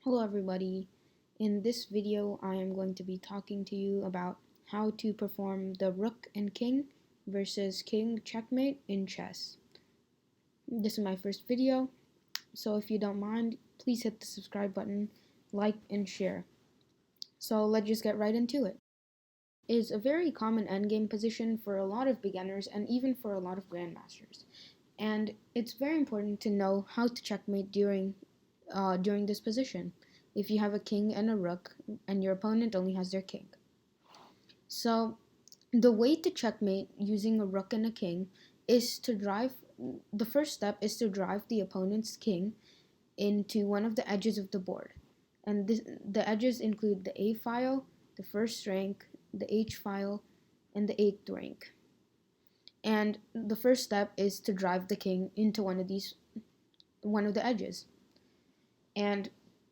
Hello everybody. In this video I am going to be talking to you about how to perform the rook and king versus king checkmate in chess. This is my first video, so if you don't mind, please hit the subscribe button, like, and share. So let's just get right into it. It is a very common endgame position for a lot of beginners and even for a lot of grandmasters. And it's very important to know how to checkmate during this position if you have a king and a rook and your opponent only has their king. So the way to checkmate using a rook and a king is to drive the first step is to drive the opponent's king into one of the edges of the board. And the edges include the A file, the first rank, the H file, and the 8th rank. And the first step is to drive the king into one of the edges. And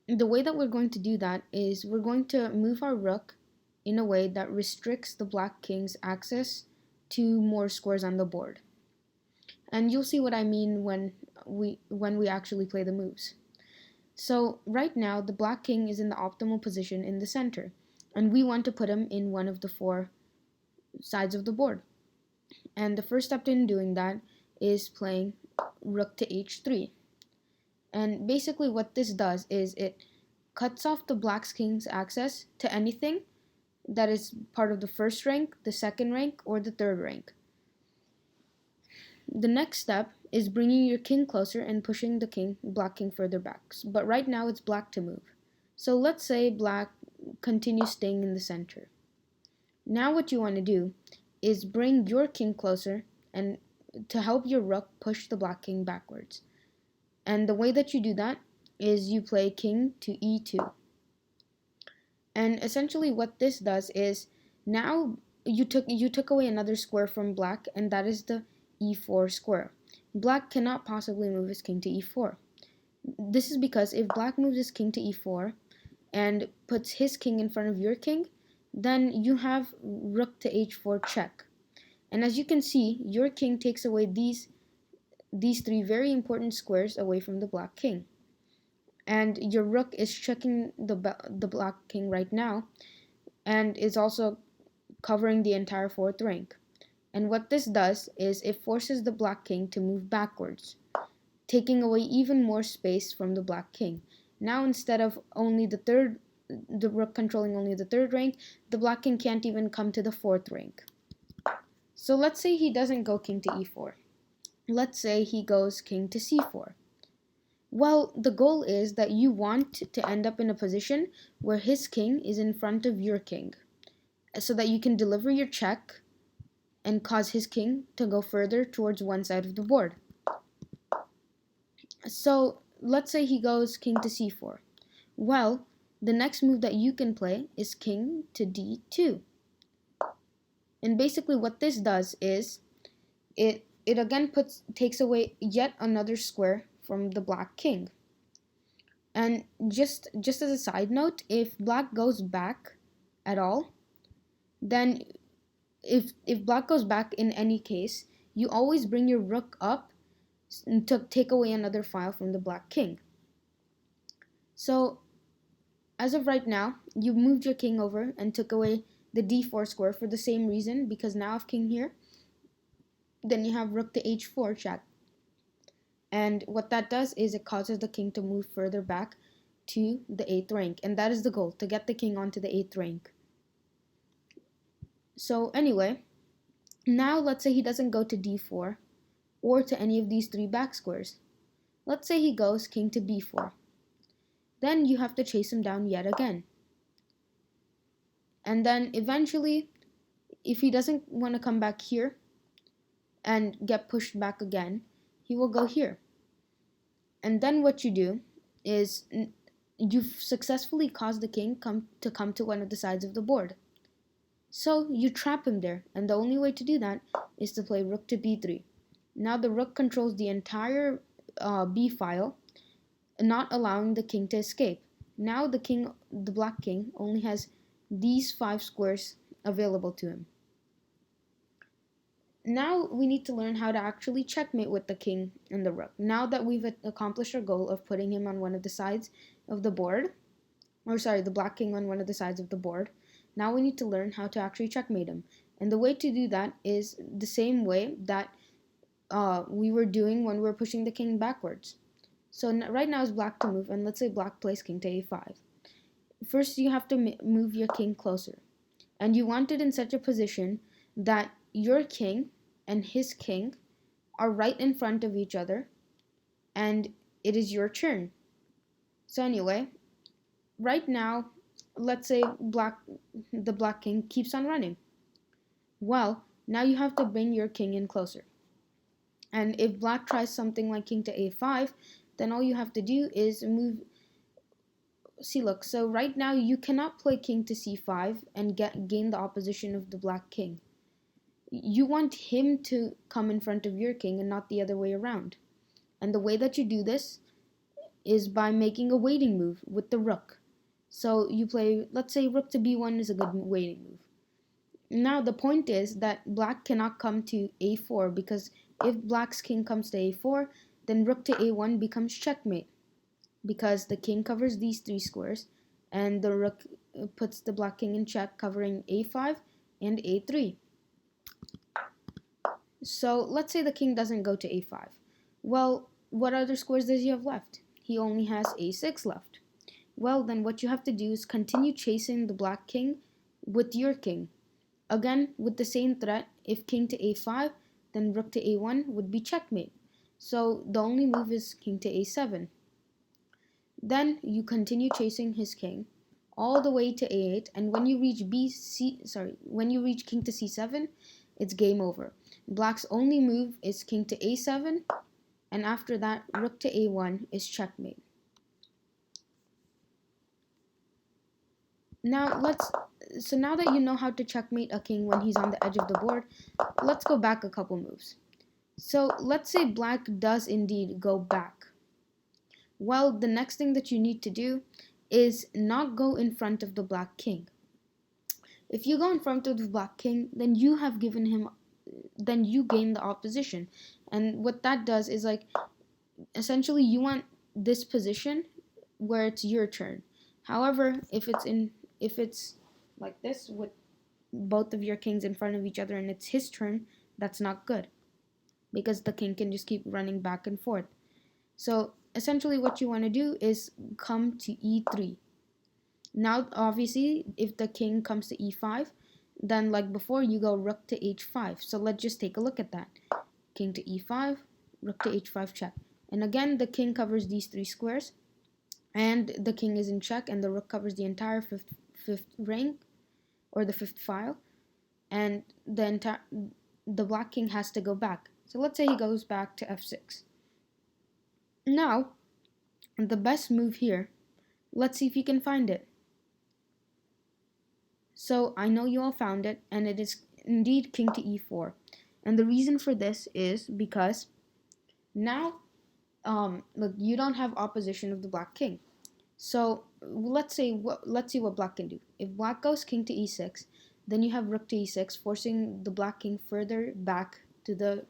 the way that we're going to do that is we're going to move our rook in a way that restricts the black king's access to more squares on the board. And you'll see what I mean when we actually play the moves. So right now the black king is in the optimal position in the center, and we want to put him in one of the 4 sides of the board. And the first step in doing that is playing rook to h3. And basically what this does is it cuts off the black king's access to anything that is part of the first rank, the second rank, or the third rank. The next step is bringing your king closer and pushing the black king further back. But right now it's black to move. So let's say black continues staying in the center. Now what you want to do is bring your king closer and to help your rook push the black king backwards. And the way that you do that is you play king to e2. And essentially what this does is now you took away another square from black, and that is the e4 square. Black cannot possibly move his king to e4. This is because if black moves his king to e4 and puts his king in front of your king, then you have rook to h4 check. And as you can see, your king takes away these 3 very important squares away from the black king. And your rook is checking the black king right now, and is also covering the entire 4th rank. And what this does is it forces the black king to move backwards, taking away even more space from the black king. Now instead of the rook controlling only the 3rd rank, the black king can't even come to the 4th rank. So let's say he doesn't go king to e4. Let's say he goes king to c4. Well, the goal is that you want to end up in a position where his king is in front of your king, so that you can deliver your check and cause his king to go further towards one side of the board. So let's say he goes king to c4. Well, the next move that you can play is king to d2. And basically what this does is it again takes away yet another square from the black king. And just as a side note, if black goes back at all, then if black goes back in any case, you always bring your rook up to take away another file from the black king. So as of right now, you moved your king over and took away the d4 square for the same reason, because now if king here, then you have rook to h4 check. And what that does is it causes the king to move further back to the 8th rank. And that is the goal, to get the king onto the 8th rank. So anyway, now let's say he doesn't go to d4 or to any of these 3 back squares. Let's say he goes king to b4. Then you have to chase him down yet again. And then eventually, if he doesn't want to come back here and get pushed back again, he will go here. And then what you do is you've successfully caused the king to come to one of the sides of the board. So you trap him there, and the only way to do that is to play rook to b3. Now the rook controls the entire b file, not allowing the king to escape. Now the black king only has these 5 squares available to him. Now we need to learn how to actually checkmate with the king and the rook. Now that we've accomplished our goal of putting him on one of the sides of the board, or sorry, the black king on one of the sides of the board. Now we need to learn how to actually checkmate him. And the way to do that is the same way that we were doing when we were pushing the king backwards. So right now is black to move, and let's say black plays king to a5. First, you have to move your king closer, and you want it in such a position that your king and his king are right in front of each other, and it is your turn. So anyway, right now, let's say the black king keeps on running. Well, now you have to bring your king in closer. And if black tries something like king to a5, then all you have to do is move. See, look, so right now you cannot play king to c5 and gain the opposition of the black king. You want him to come in front of your king and not the other way around. And the way that you do this is by making a waiting move with the rook. So you play, let's say rook to b1 is a good waiting move. Now the point is that black cannot come to a4, because if black's king comes to a4, then rook to a1 becomes checkmate, because the king covers these three squares and the rook puts the black king in check, covering a5 and a3. So let's say the king doesn't go to a5. Well, what other squares does he have left? He only has a6 left. Well, then what you have to do is continue chasing the black king with your king. Again, with the same threat, if king to a5, then rook to a1 would be checkmate. So the only move is king to a7. Then you continue chasing his king all the way to a8, and when you reach when you reach king to c7, it's game over. Black's only move is king to a7, and after that, rook to a1 is checkmate. Now now that you know how to checkmate a king when he's on the edge of the board, let's go back a couple moves. So let's say black does indeed go back. Well, the next thing that you need to do is not go in front of the black king. If you go in front of the black king, then you gain the opposition. And what that does is, like, essentially you want this position where it's your turn. However, if it's like this with both of your kings in front of each other and it's his turn, that's not good, because the king can just keep running back and forth. So essentially what you want to do is come to e3. Now obviously if the king comes to e5, then like before you go rook to h5. So let's just take a look at that. King to e5, rook to h5 check. And again, the king covers these three squares, and the king is in check, and the rook covers the entire fifth ring, or the fifth file, and the black king has to go back. So let's say he goes back to f6. Now, the best move here, let's see if you can find it. So I know you all found it, and it is indeed king to e4. And the reason for this is because now, look, you don't have opposition of the black king. So let's see what black can do. If black goes king to e6, then you have rook to e6, forcing the black king further back to the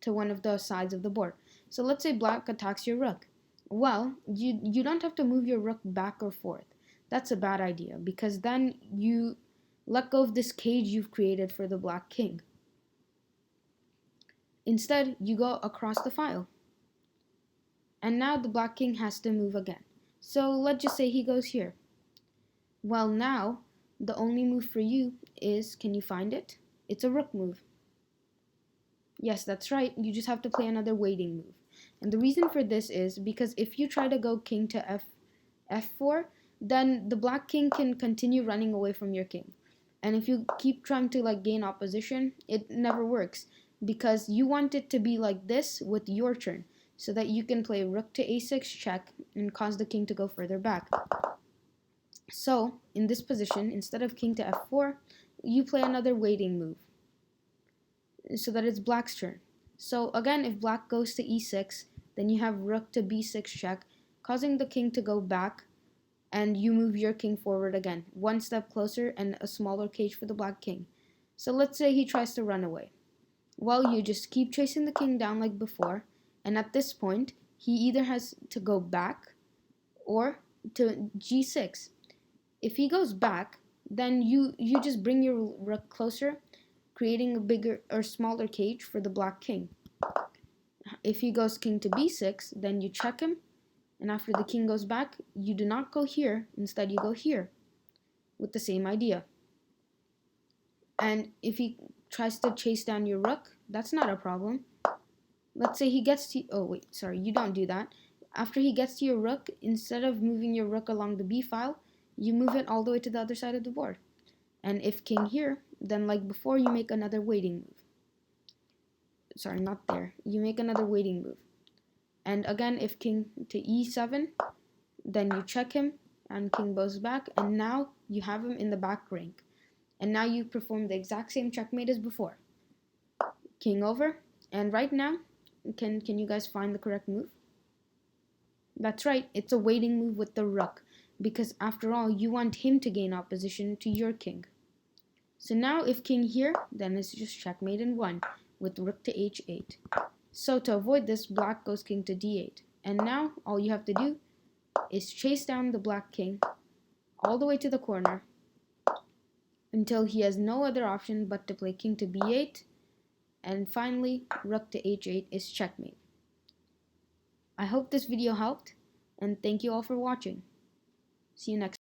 to one of the sides of the board. So let's say black attacks your rook. Well, you don't have to move your rook back or forth. That's a bad idea, because then you let go of this cage you've created for the black king. Instead, you go across the file. And now the black king has to move again. So let's just say he goes here. Well, now the only move for you is, can you find it? It's a rook move. Yes, that's right. You just have to play another waiting move. And the reason for this is because if you try to go king to f4, then the black king can continue running away from your king. And if you keep trying to like gain opposition, it never works, because you want it to be like this with your turn, so that you can play rook to a6 check and cause the king to go further back. So in this position, instead of king to f4, you play another waiting move, so that it's black's turn. So again, if black goes to e6, then you have rook to b6 check, causing the king to go back, and you move your king forward again, one step closer and a smaller cage for the black king. So let's say he tries to run away. Well, you just keep chasing the king down like before, and at this point, he either has to go back, or to g6. If he goes back, then you just bring your rook closer, creating a bigger or smaller cage for the black king. If he goes king to b6, then you check him, and after the king goes back, you do not go here, instead you go here, with the same idea. And if he tries to chase down your rook, that's not a problem. Let's say he gets to, oh wait, sorry, you don't do that. After he gets to your rook, instead of moving your rook along the b file, you move it all the way to the other side of the board. And if king here, then like before, you make another waiting move. Sorry, not there. You make another waiting move. And again, if king to e7, then you check him, and king goes back, and now you have him in the back rank. And now you perform the exact same checkmate as before. King over, and right now, can you guys find the correct move? That's right, it's a waiting move with the rook, because after all, you want him to gain opposition to your king. So now if king here, then it's just checkmate in 1, with rook to h8. So to avoid this, black goes king to d8. And now, all you have to do is chase down the black king all the way to the corner until he has no other option but to play king to b8, and finally, rook to h8 is checkmate. I hope this video helped, and thank you all for watching. See you next time.